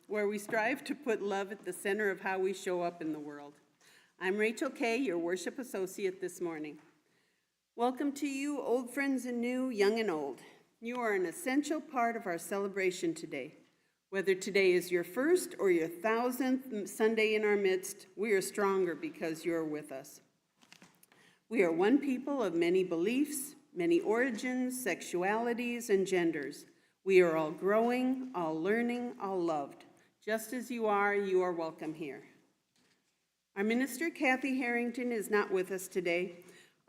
where we strive to put love at the center of how we show up in the world. I'm Rachel Kay, your worship associate this morning. Welcome to you, old friends and new, young and old. You are an essential part of our celebration today. Whether today is your first or your 1,000th Sunday in our midst, we are stronger because you are with us. We are one people of many beliefs, many origins, sexualities, and genders. We are all growing, all learning, all loved. Just as you are welcome here. Our minister, Kathy Harrington, is not with us today.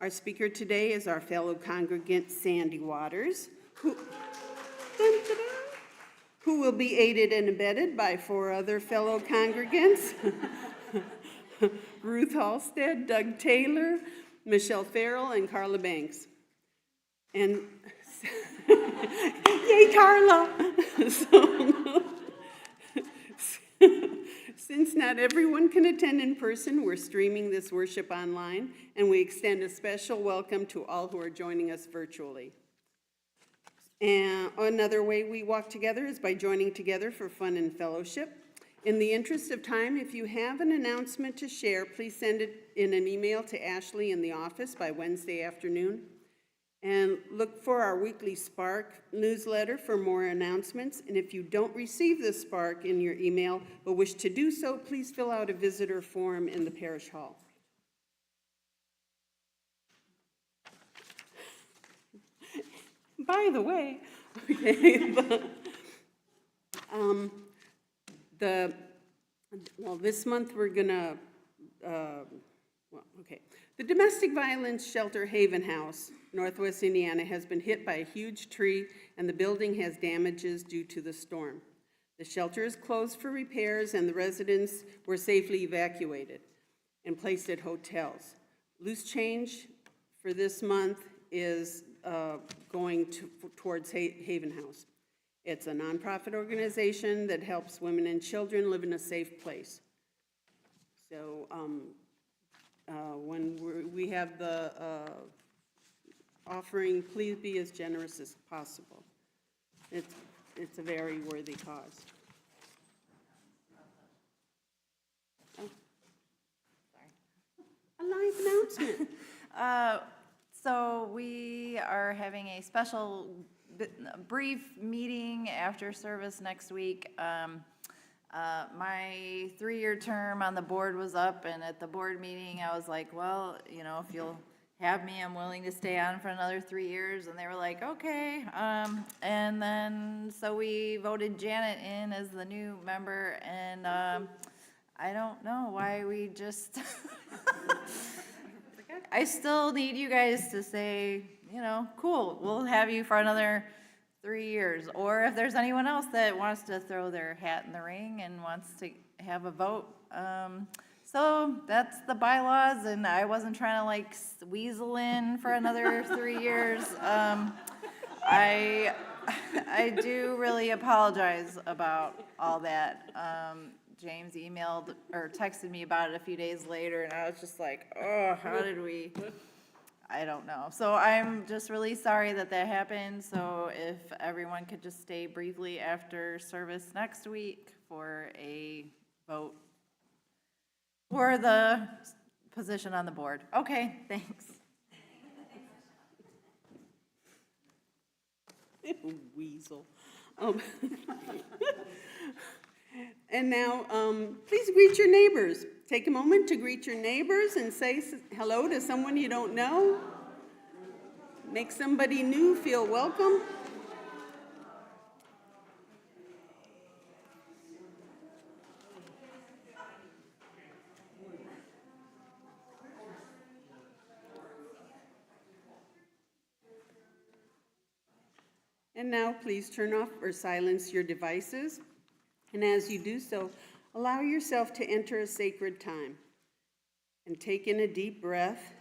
Our speaker today is our fellow congregant, Sandi Waters, who will be aided and abetted by 4 other fellow congregants, Ruth Halstead, Doug Taylor, Michelle Farrell, and Carla Banks. And yay, Carla! Since not everyone can attend in person, we're streaming this worship online, and we extend a special welcome to all who are joining us virtually. And another way we walk together is by joining together for fun and fellowship. In the interest of time, if you have an announcement to share, please send it in an email to Ashley in the office by Wednesday afternoon. And look for our weekly Spark newsletter for more announcements. And if you don't receive the Spark in your email but wish to do so, please fill out a visitor form in the parish hall. By the way, okay, this month we're gonna, The domestic violence shelter Haven House, Northwest Indiana, has been hit by a huge tree and the building has damages due to the storm. The shelter is closed for repairs and the residents were safely evacuated and placed at hotels. Loose change for this month is going towards Haven House. It's a nonprofit organization that helps women and children live in a safe place. So when we have the offering, please be as generous as possible. It's a very worthy cause. Oh. Sorry. A live announcement. So we are having a special brief meeting after service next week. My 3-year term on the board was up, and at the board meeting, I was like, well, you know, if you'll have me, I'm willing to stay on for another 3 years. And they were like, okay. And then, so we voted Janet in as the new member, and I don't know why we just, I still need you guys to say, you know, cool, we'll have you for another 3 years. Or if there's anyone else that wants to throw their hat in the ring and wants to have a vote. So that's the bylaws, and I wasn't trying to like weasel in for another 3 years. I do really apologize about all that. James emailed or texted me about it a few days later, and I was just like, oh, how did we? I don't know. So I'm just really sorry that that happened. So if everyone could just stay briefly after service next week for a vote for the position on the board. Okay, thanks. Weasel. And now, please greet your neighbors. Take a moment to greet your neighbors and say hello to someone you don't know. Make somebody new feel welcome. And now, please turn off or silence your devices. And as you do so, allow yourself to enter a sacred time and take in a deep breath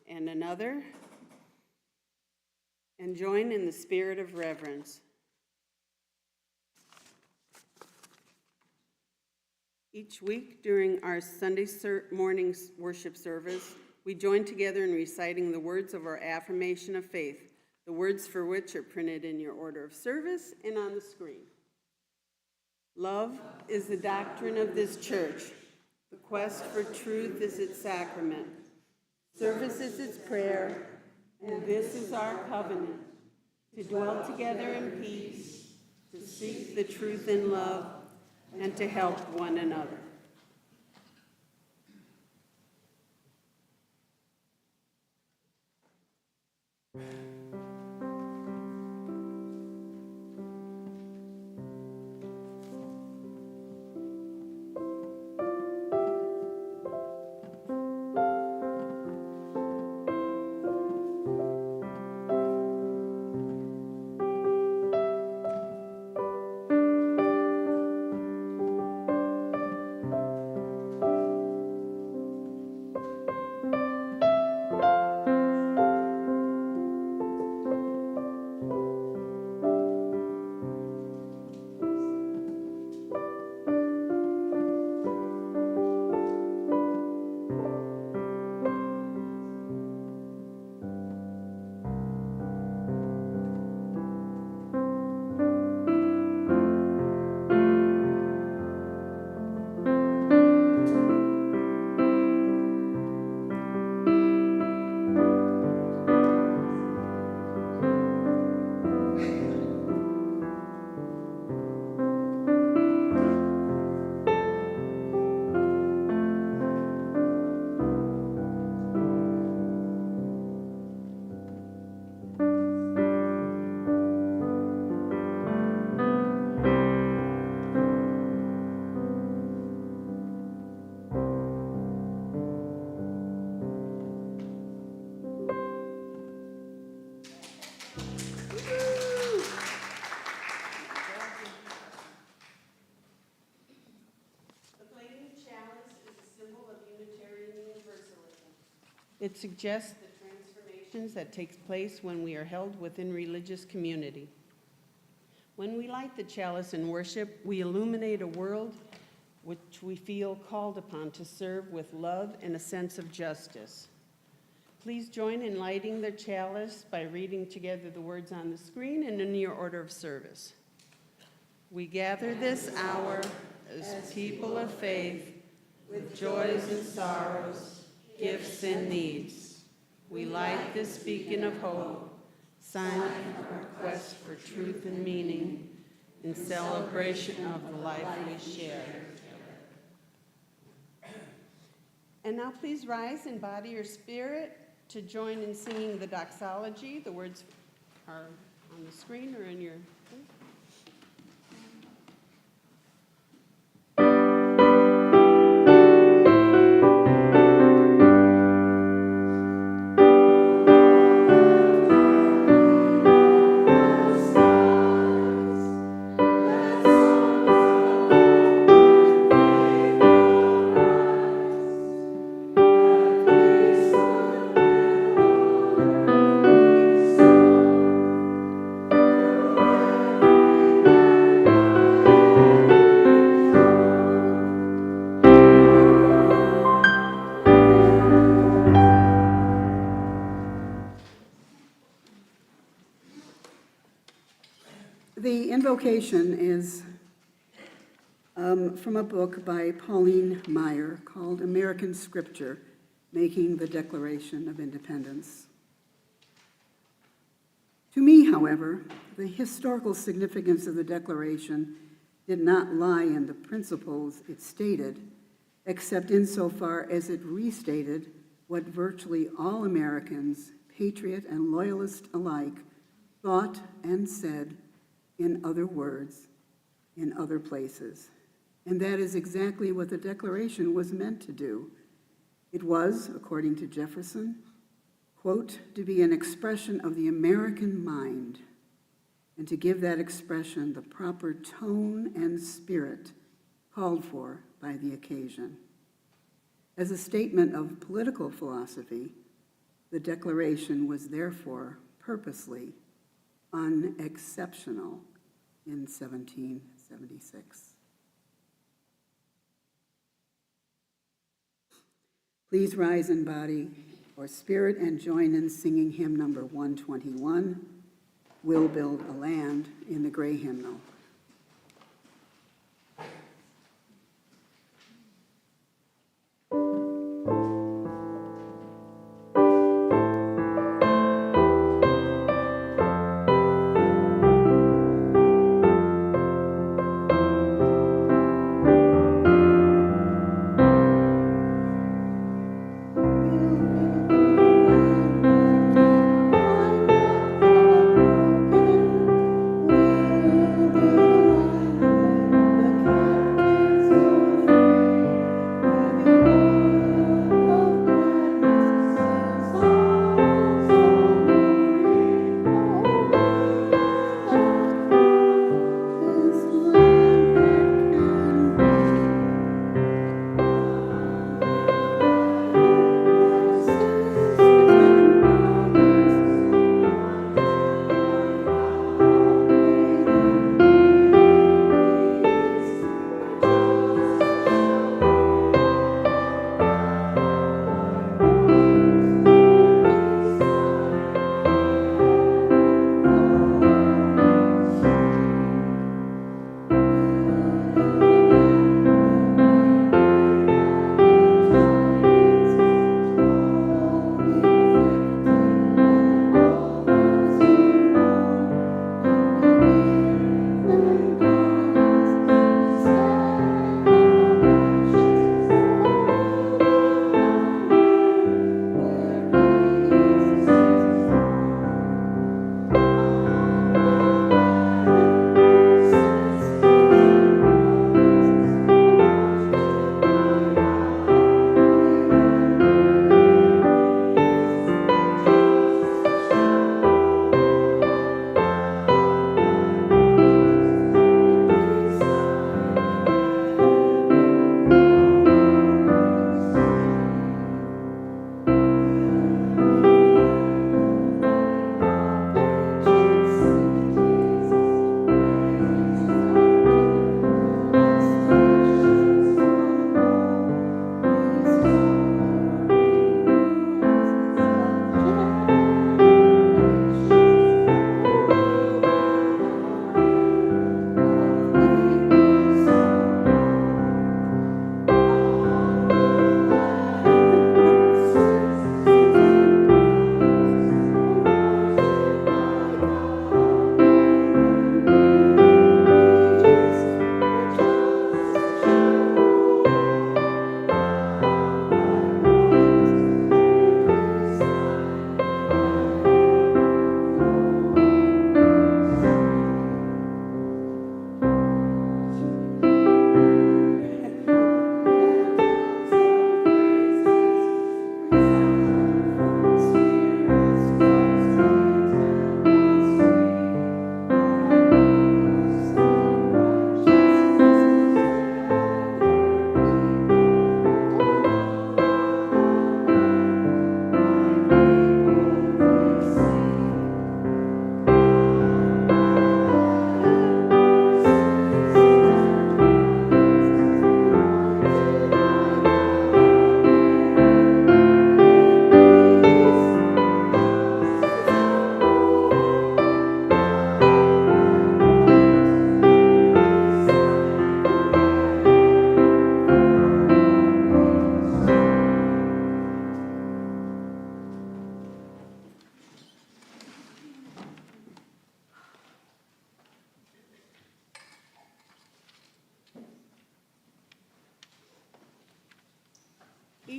and another, and join in the spirit of reverence. Each week during our Sunday morning worship service, we join together in reciting the words of our affirmation of faith, the words for which are printed in your order of service and on the screen. Love is the doctrine of this church. The quest for truth is its sacrament. Service is its prayer, and this is our covenant, to dwell together in peace, to seek the truth in love, and to help one another. It suggests the transformations that takes place when we are held within religious community. When we light the chalice in worship, we illuminate a world which we feel called upon to serve with love and a sense of justice. Please join in lighting the chalice by reading together the words on the screen and in your order of service. We gather this hour as people of faith with joys and sorrows, gifts and needs. We light this beacon of hope, sign of our quest for truth and meaning, in celebration of the life we share. And now please rise in body or spirit to join in singing the doxology. The words are on the screen or in your... The invocation is from a book by Pauline Meyer called American Scripture, Making the Declaration of Independence. To me, however, the historical significance of the Declaration did not lie in the principles it stated, except insofar as it restated what virtually all Americans, patriot and loyalist alike, thought and said in other words, in other places. And that is exactly what the Declaration was meant to do. It was, according to Jefferson, quote, to be an expression of the American mind and to give that expression the proper tone and spirit called for by the occasion. As a statement of political philosophy, the Declaration was therefore purposely unexceptional in 1776. Please rise in body or spirit and join in singing hymn number 121, We'll Build a Land, in the Gray Hymnal.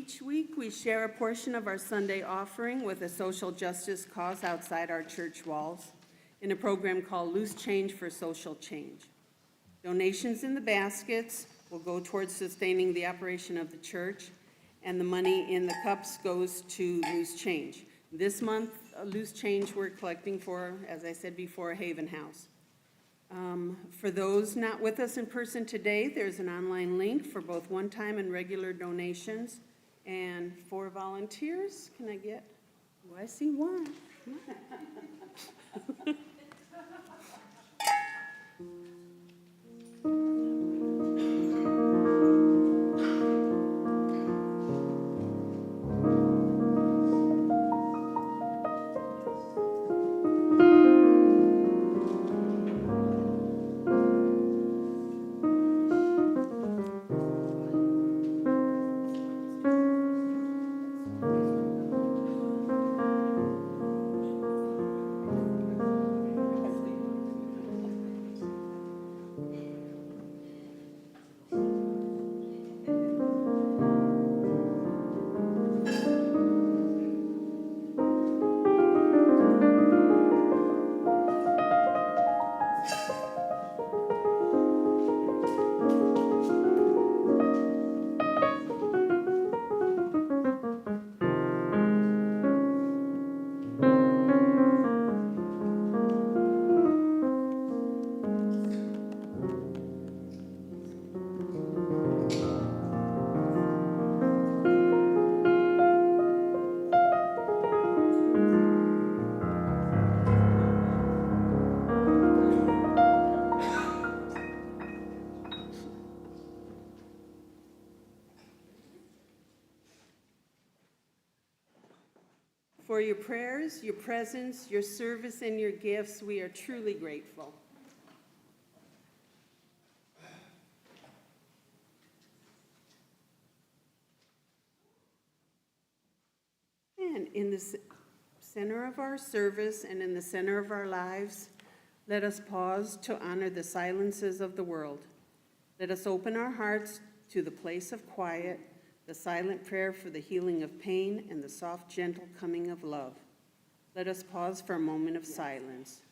Each week, we share a portion of our Sunday offering with a social justice cause outside our church walls in a program called Loose Change for Social Change. Donations in the baskets will go towards sustaining the operation of the church, and the money in the cups goes to Loose Change. This month, Loose Change we're collecting for, as I said before, a Haven House. For those not with us in person today, there's an online link for both one-time and regular donations. And for volunteers, can I get, oh, I see one. For your prayers, your presence, your service, and your gifts, we are truly grateful. And in the center of our service and in the center of our lives, let us pause to honor the silences of the world. Let us open our hearts to the place of quiet, the silent prayer for the healing of pain, and the soft, gentle coming of love. Let us pause for a moment of silence.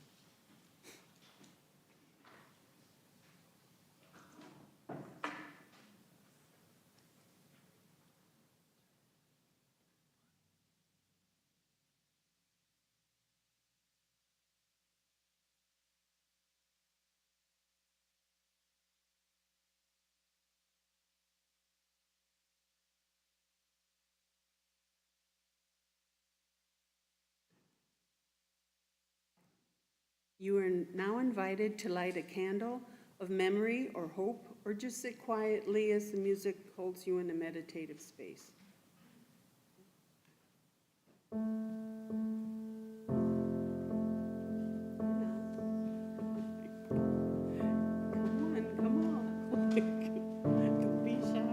You are now invited to light a candle of memory or hope, or just sit quietly as the music holds you in a meditative space. Come on. Don't be shy.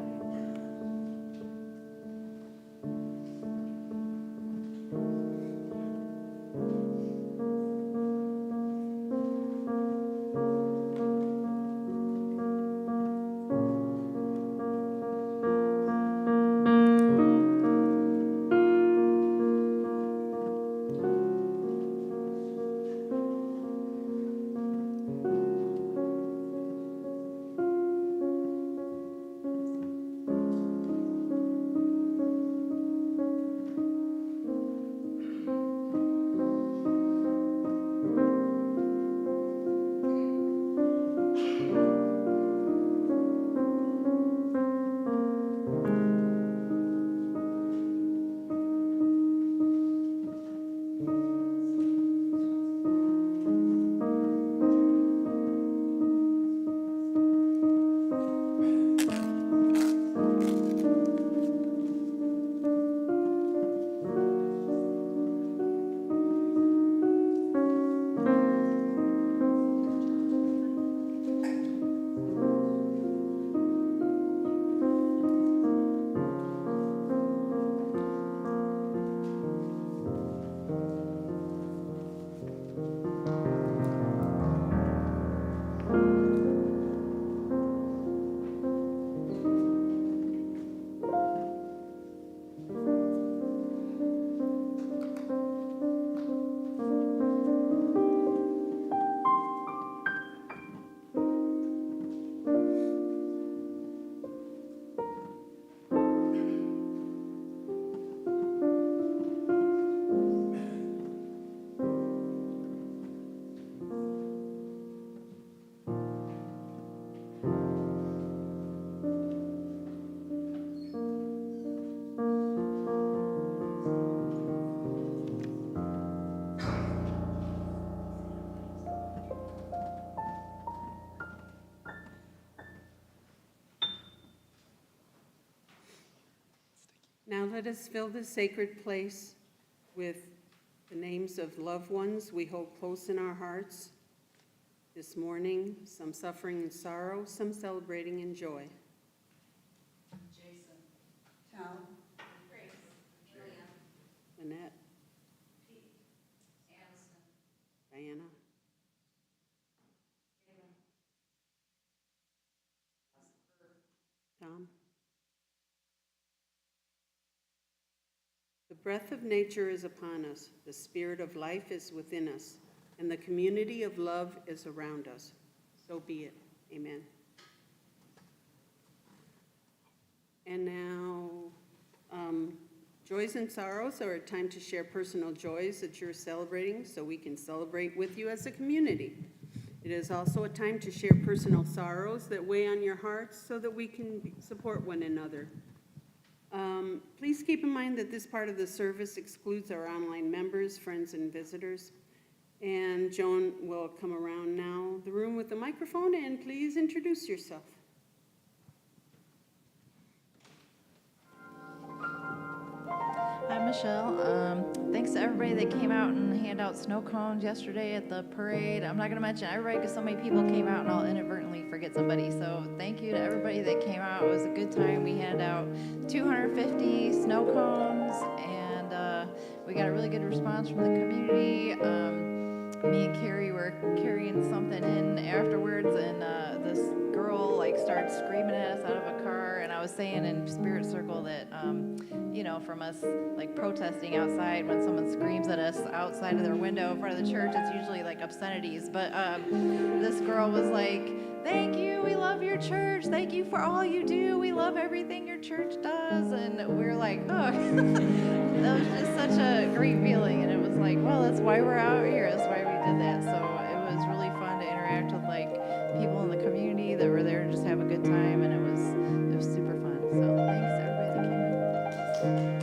Now let us fill this sacred place with the names of loved ones we hold close in our hearts this morning, some suffering and sorrow, some celebrating in joy. Jason. Tal. Lynette. Diana. Tom. The breath of nature is upon us, the spirit of life is within us, and the community of love is around us. So be it. Amen. And now, joys and sorrows are a time to share personal joys that you're celebrating so we can celebrate with you as a community. It is also a time to share personal sorrows that weigh on your hearts so that we can support one another. Please keep in mind that this part of the service excludes our online members, friends, and visitors. And Joan will come around now the room with the microphone, and please introduce yourself. Hi, Michelle. Thanks to everybody that came out and handed out snow cones yesterday at the parade. I'm not going to mention everybody because so many people came out and I'll inadvertently forget somebody. So thank you to everybody that came out. It was a good time. We handed out 250 snow cones and we got a really good response from the community. Me and Carrie were carrying something in afterwards and this girl started screaming at us out of a car, and I was saying in Spirit Circle that from us protesting outside, when someone screams at us outside of their window in front of the church, it's usually obscenities, but this girl was like, "Thank you, we love your church, thank you for all you do, we love everything your church does," and we were like, oh, that was just such a great feeling, and it was like, well, that's why we're out here, that's why we did that. So it was really fun to interact with people in the community that were there to just have a good time, and it was super fun. So thanks to everybody that came in.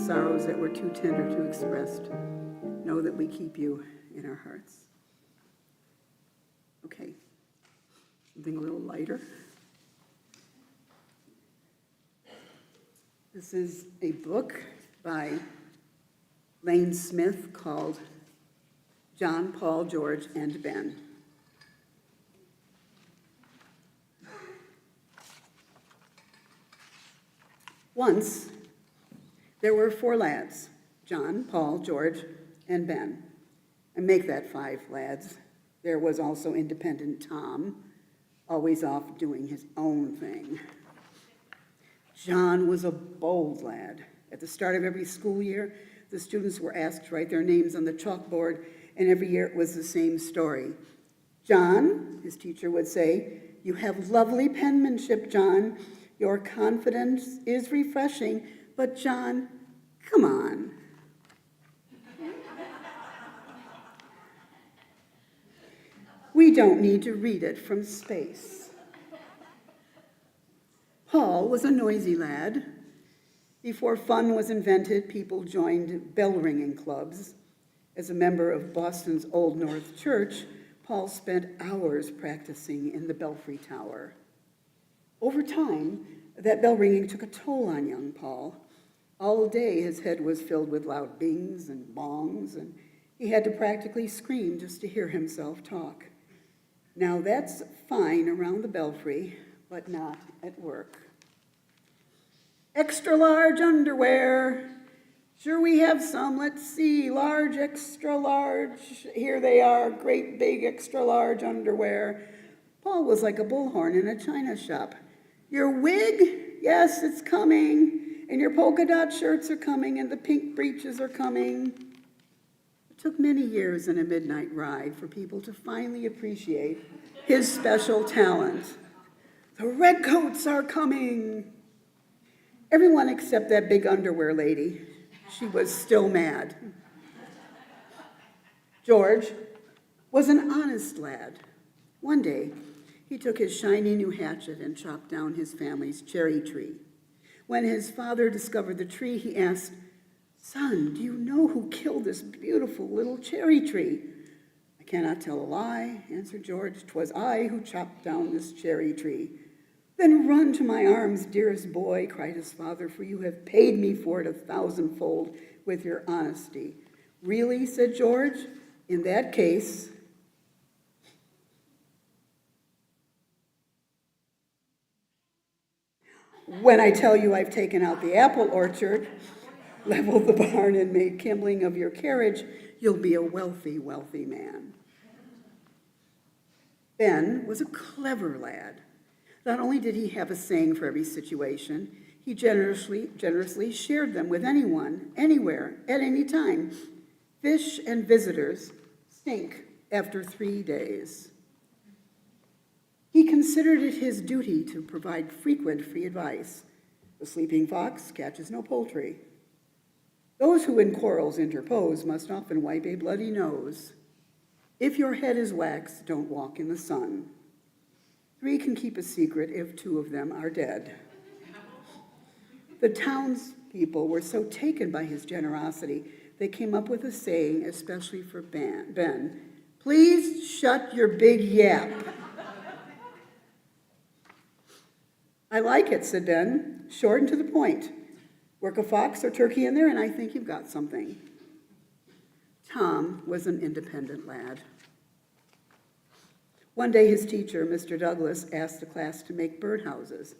sorrows that were too tender to express. Know that we keep you in our hearts. Okay, something a little lighter. This is a book by Lane Smith called John, Paul, George, and Ben. Once, there were 4 lads, John, Paul, George, and Ben. And make that 5 lads. There was also independent Tom, always off doing his own thing. John was a bold lad. At the start of every school year, the students were asked to write their names on the chalkboard, and every year it was the same story. John, his teacher would say, "You have lovely penmanship, John. Your confidence is refreshing, but John, come on." We don't need to read it from space. Paul was a noisy lad. Before fun was invented, people joined bell-ringing clubs. As a member of Boston's Old North Church, Paul spent hours practicing in the belfry tower. Over time, that bell ringing took a toll on young Paul. All day his head was filled with loud bings and bongs, and he had to practically scream just to hear himself talk. Now that's fine around the belfry, but not at work. Extra large underwear. Sure, we have some. Let's see. Large, extra large. Here they are. Great big extra large underwear. Paul was like a bullhorn in a china shop. Your wig? Yes, it's coming. And your polka dot shirts are coming, and the pink breeches are coming. It took many years and a midnight ride for people to finally appreciate his special talent. The red coats are coming. Everyone except that big underwear lady. She was still mad. George was an honest lad. One day, he took his shiny new hatchet and chopped down his family's cherry tree. When his father discovered the tree, he asked, "Son, do you know who killed this beautiful little cherry tree?" "I cannot tell a lie," answered George. "'Twas I who chopped down this cherry tree." "Then run to my arms, dearest boy," cried his father, "for you have paid me for it 1,000-fold with your honesty." "Really?" said George. "In that case..." "When I tell you I've taken out the apple orchard, leveled the barn, and made kindling of your carriage, you'll be a wealthy, wealthy man." Ben was a clever lad. Not only did he have a saying for every situation, he generously shared them with anyone, anywhere, at any time. Fish and visitors stink after 3 days. He considered it his duty to provide frequent free advice. The sleeping fox catches no poultry. Those who in quarrels interpose must often wipe a bloody nose. If your head is wax, don't walk in the sun. 3 can keep a secret if 2 of them are dead. The townspeople were so taken by his generosity, they came up with a saying, especially for Ben. "Please shut your big yap." "I like it," said Ben. "Short and to the point. Work a fox or turkey in there, and I think you've got something." Tom was an independent lad. One day his teacher, Mr. Douglas, asked the class to make birdhouses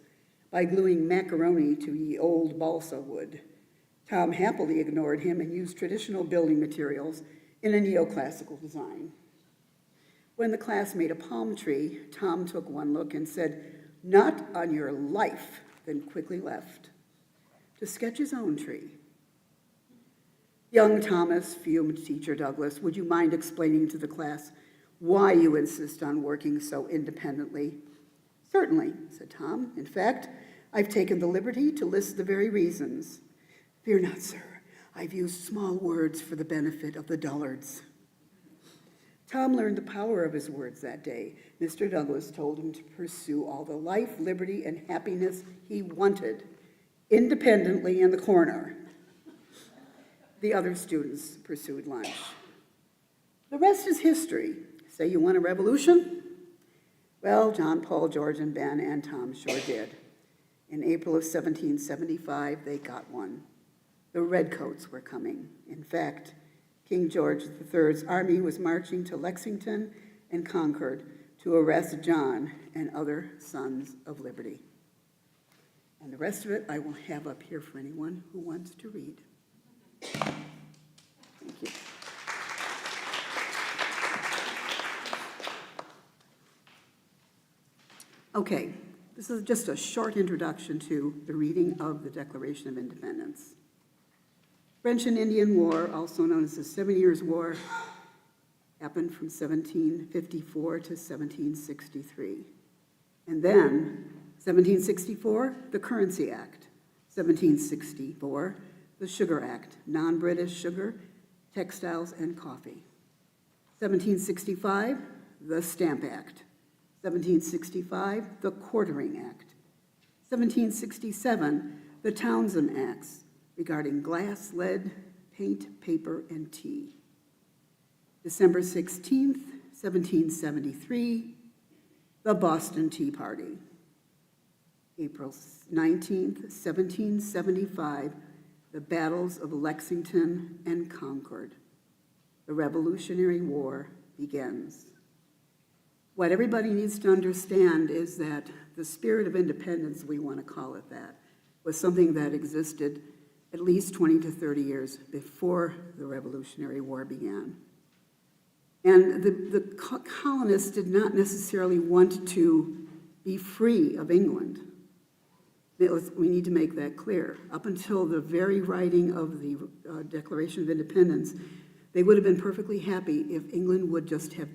by gluing macaroni to ye old balsa wood. Tom happily ignored him and used traditional building materials in a neoclassical design. When the class made a palm tree, Tom took one look and said, "Not on your life," then quickly left to sketch his own tree. "Young Thomas," fumed Teacher Douglas, "would you mind explaining to the class why you insist on working so independently?" "Certainly," said Tom. "In fact, I've taken the liberty to list the very reasons." "Fear not, sir. I've used small words for the benefit of the dullards." Tom learned the power of his words that day. Mr. Douglas told him to pursue all the life, liberty, and happiness he wanted, independently in the corner. the other students pursued lunch. The rest is history. Say you want a revolution? Well, John, Paul, George, and Ben and Tom sure did. In April of 1775, they got one. The Redcoats were coming. In fact, King George III's army was marching to Lexington and Concord to arrest John and other sons of liberty. And the rest of it I will have up here for anyone who wants to read. Thank you. Okay, this is just a short introduction to the reading of the Declaration of Independence. French and Indian War, also known as the 7 Years' War, happened from 1754 to 1763. And then, 1764, the Currency Act. 1764, the Sugar Act, non-British sugar, textiles, and coffee. 1765, the Stamp Act. 1765, the Quartering Act. 1767, the Townshend Acts regarding glass, lead, paint, paper, and tea. December 16th, 1773, the Boston Tea Party. April 19th, 1775, the battles of Lexington and Concord. The Revolutionary War begins. What everybody needs to understand is that the spirit of independence, we want to call it that, was something that existed at least 20 to 30 years before the Revolutionary War began. And the colonists did not necessarily want to be free of England. We need to make that clear. Up until the very writing of the Declaration of Independence, they would have been perfectly happy if England would just have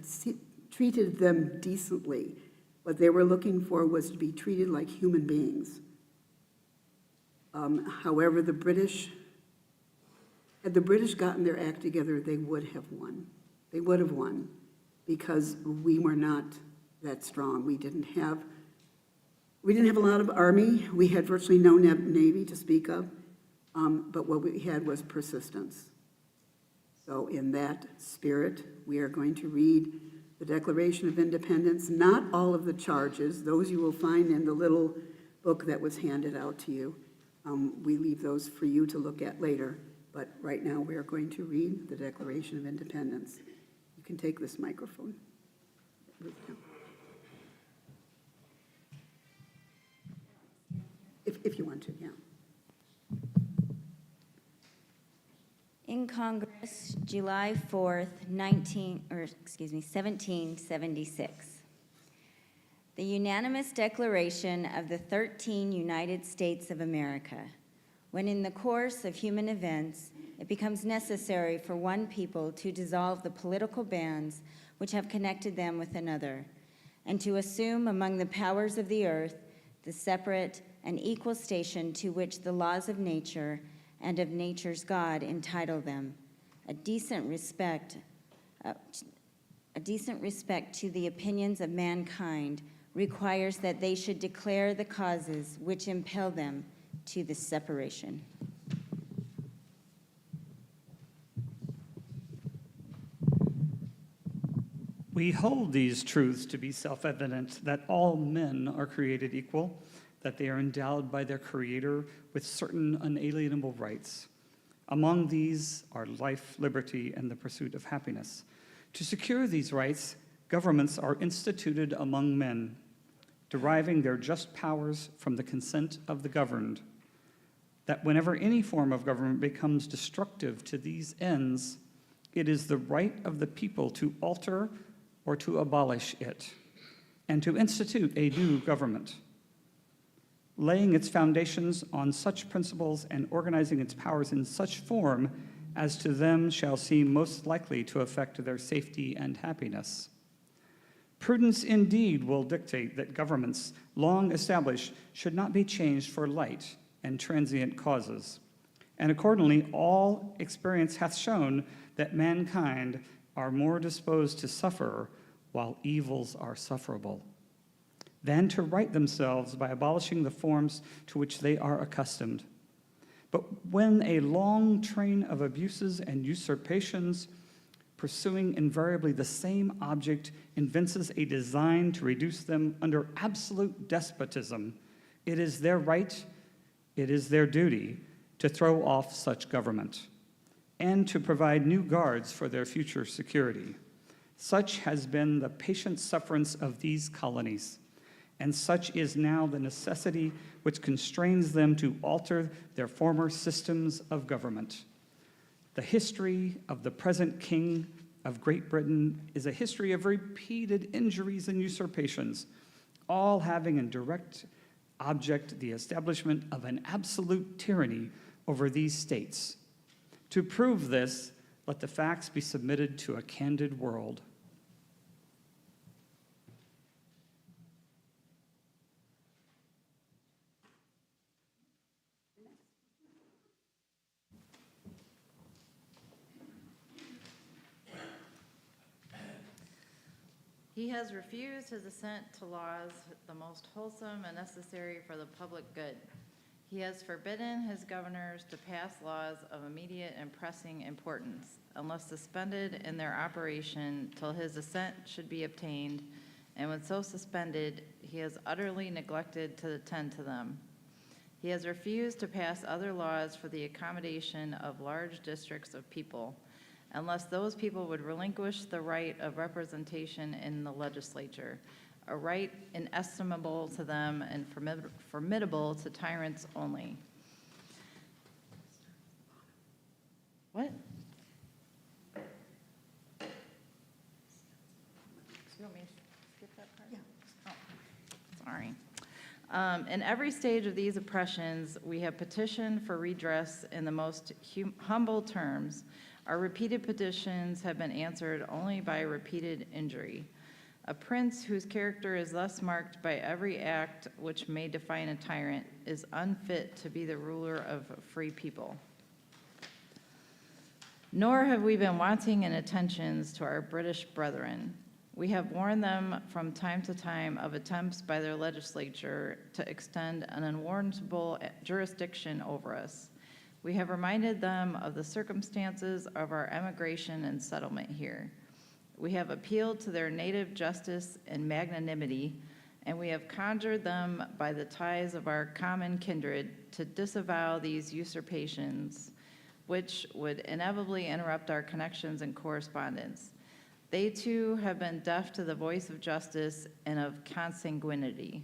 treated them decently. What they were looking for was to be treated like human beings. However, had the British gotten their act together, they would have won. They would have won because we were not that strong. We didn't have a lot of army. We had virtually no navy to speak of, but what we had was persistence. So in that spirit, we are going to read the Declaration of Independence, not all of the charges. Those you will find in the little book that was handed out to you. We leave those for you to look at later, but right now we are going to read the Declaration of Independence. You can take this microphone. If you want to, yeah. In Congress, July 4th, 1776. The unanimous declaration of the 13 United States of America, when in the course of human events, it becomes necessary for one people to dissolve the political bands which have connected them with another, and to assume among the powers of the earth the separate and equal station to which the laws of nature and of nature's God entitle them, a decent respect to the opinions of mankind requires that they should declare the causes which impel them to this separation. We hold these truths to be self-evident, that all men are created equal, that they are endowed by their Creator with certain unalienable rights. Among these are life, liberty, and the pursuit of happiness. To secure these rights, governments are instituted among men, deriving their just powers from the consent of the governed. That whenever any form of government becomes destructive to these ends, it is the right of the people to alter or to abolish it, and to institute a new government, laying its foundations on such principles and organizing its powers in such form as to them shall seem most likely to affect their safety and happiness. Prudence indeed will dictate that governments long established should not be changed for light and transient causes. And accordingly, all experience hath shown that mankind are more disposed to suffer while evils are sufferable, than to right themselves by abolishing the forms to which they are accustomed. But when a long train of abuses and usurpations, pursuing invariably the same object, evinces a design to reduce them under absolute despotism, it is their right, it is their duty to throw off such government and to provide new guards for their future security. Such has been the patient sufferance of these colonies, and such is now the necessity which constrains them to alter their former systems of government. The history of the present King of Great Britain is a history of repeated injuries and usurpations, all having in direct object the establishment of an absolute tyranny over these states. To prove this, let the facts be submitted to a candid world. He has refused his assent to laws the most wholesome and necessary for the public good. He has forbidden his governors to pass laws of immediate and pressing importance, unless suspended in their operation till his assent should be obtained, and when so suspended, he has utterly neglected to attend to them. He has refused to pass other laws for the accommodation of large districts of people, unless those people would relinquish the right of representation in the legislature, a right inestimable to them and formidable to tyrants only. What? Do you want me to skip that part? Yeah. Oh, sorry. In every stage of these oppressions, we have petitioned for redress in the most humble terms. Our repeated petitions have been answered only by repeated injury. A prince whose character is thus marked by every act which may define a tyrant is unfit to be the ruler of a free people. Nor have we been wanting in attentions to our British brethren. We have warned them from time to time of attempts by their legislature to extend an unwarrantable jurisdiction over us. We have reminded them of the circumstances of our emigration and settlement here. We have appealed to their native justice and magnanimity, and we have conjured them by the ties of our common kindred to disavow these usurpations, which would inevitably interrupt our connections and correspondence. They too have been deaf to the voice of justice and of consanguinity.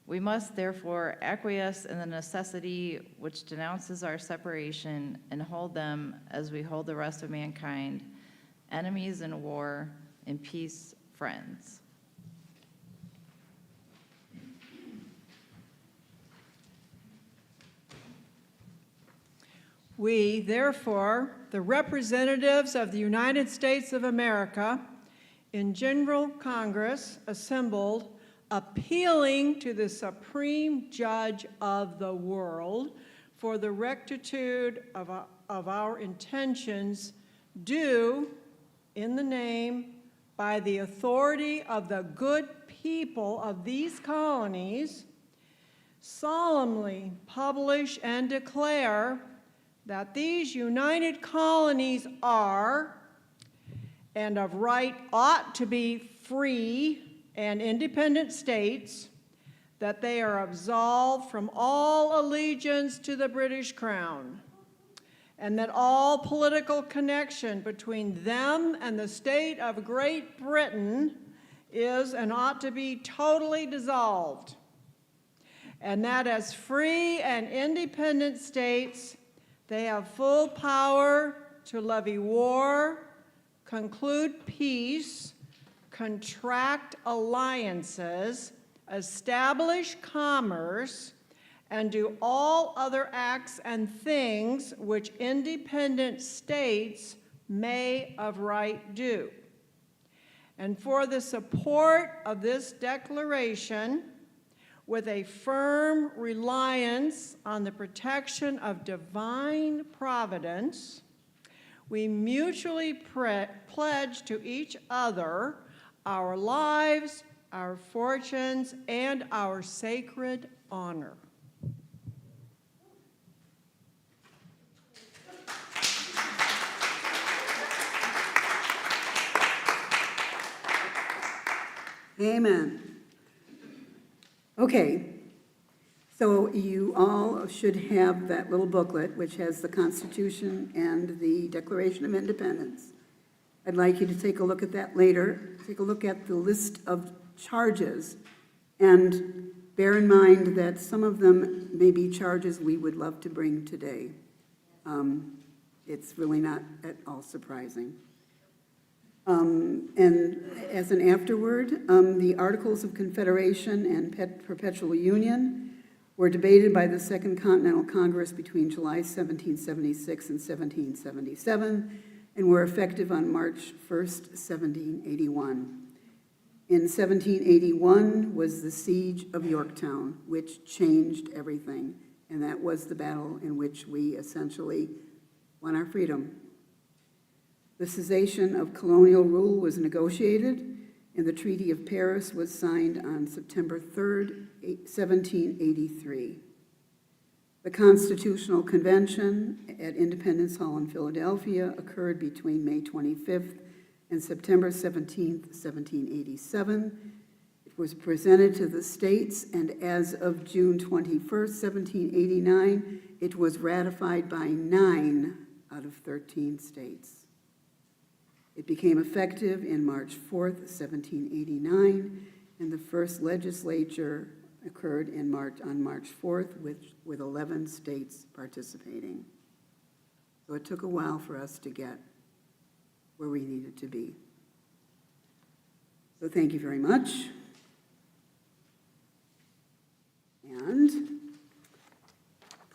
We must therefore acquiesce in the necessity which denounces our separation and hold them as we hold the rest of mankind, enemies in war, in peace, friends. We, therefore, the representatives of the United States of America, in General Congress assembled, appealing to the Supreme Judge of the world for the rectitude of our intentions, do, in the name, by the authority of the good people of these colonies, solemnly publish and declare that these united colonies are, and of right ought to be, free and independent states, that they are absolved from all allegiance to the British Crown, and that all political connection between them and the state of Great Britain is and ought to be totally dissolved, and that as free and independent states, they have full power to levy war, conclude peace, contract alliances, establish commerce, and do all other acts and things which independent states may of right do. And for the support of this declaration, with a firm reliance on the protection of divine providence, we mutually pledge to each other our lives, our fortunes, and our sacred honor. Amen. Okay, so you all should have that little booklet, which has the Constitution and the Declaration of Independence. I'd like you to take a look at that later. Take a look at the list of charges, and bear in mind that some of them may be charges we would love to bring today. It's really not at all surprising. And as an afterward, the Articles of Confederation and Perpetual Union were debated by the Second Continental Congress between July 1776 and 1777, and were effective on March 1st, 1781. In 1781 was the Siege of Yorktown, which changed everything, and that was the battle in which we essentially won our freedom. The cessation of colonial rule was negotiated, and the Treaty of Paris was signed on September 3rd, 1783. The Constitutional Convention at Independence Hall in Philadelphia occurred between May 25th and September 17th, 1787. It was presented to the states, and as of June 21st, 1789, it was ratified by 9 out of 13 states. It became effective in March 4th, 1789, and the first legislature occurred on March 4th with 11 states participating. So it took a while for us to get where we needed to be. So thank you very much. And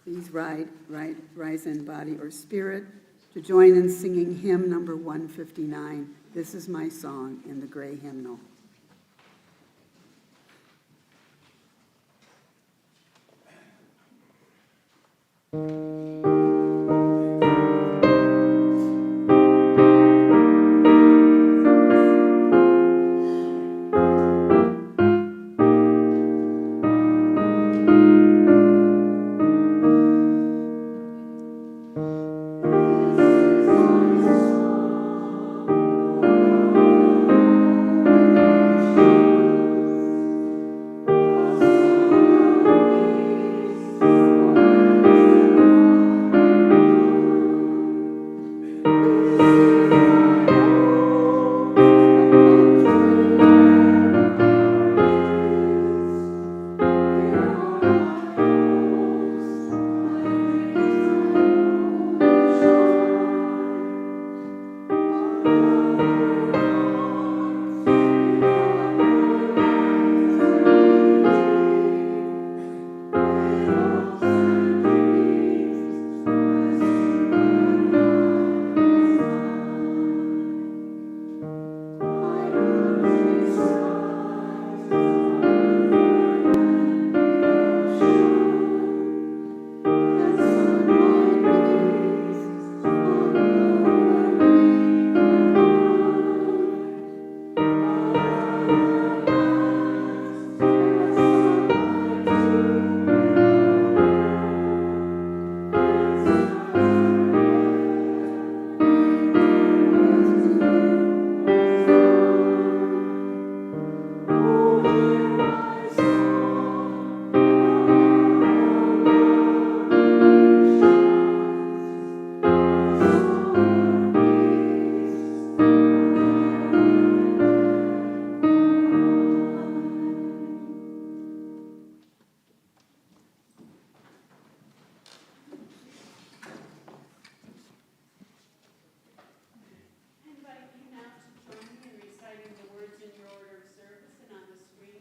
please rise in body or spirit to join in singing hymn number 159, This Is My Song, in the gray hymnal.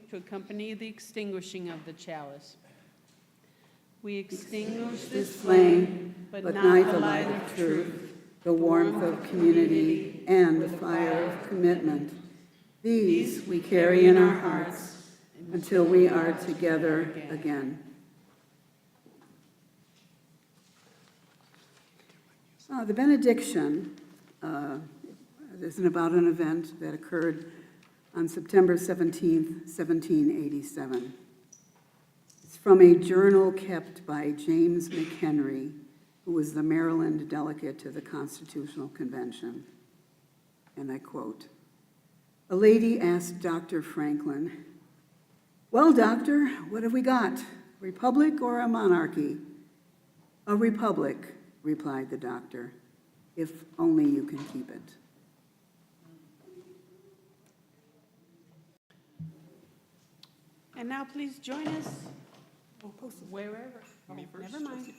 To accompany the extinguishing of the chalice. We extinguish this flame, but not the light of truth, the warmth of community, and the fire of commitment. These we carry in our hearts until we are together again. The benediction isn't about an event that occurred on September 17th, 1787. It's from a journal kept by James McHenry, who was the Maryland delegate to the Constitutional Convention. And I quote, A lady asked Dr. Franklin, "Well, doctor, what have we got? Republic or a monarchy?" "A republic," replied the doctor, "if only you can keep it." And now please join us. Wherever. Oh, never mind.